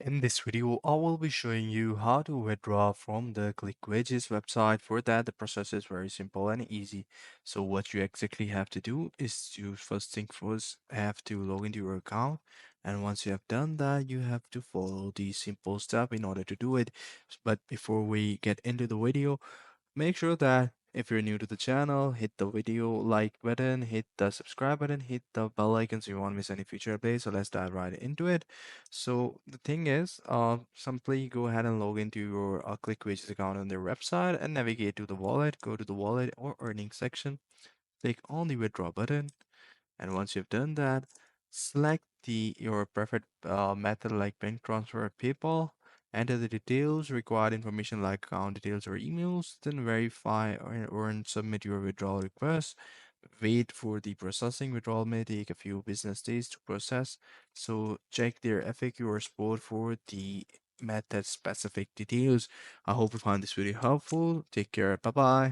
In this video, I will be showing you how to withdraw from the ClickWages website. For that, the process is very simple and easy. So what you exactly have to do is to first thing first have to log into your account. And once you have done that, you have to follow the simple step in order to do it. But before we get into the video, make sure that if you're new to the channel, hit the video like button, hit the subscribe button, hit the bell icon so you won't miss any future updates. So let's dive right into it. So the thing is, simply go ahead and log into your ClickWages account on their website and navigate to the wallet. Go to the wallet or earnings section. Click on the withdraw button, and once you've done that, select your preferred method like bank transfer or PayPal. Enter the details, required information like account details or emails, then verify or submit your withdrawal request. Wait for the processing. Withdrawal may take a few business days to process, so check their FAQ or support for the method specific details. I hope you found this video helpful. Take care. Bye bye.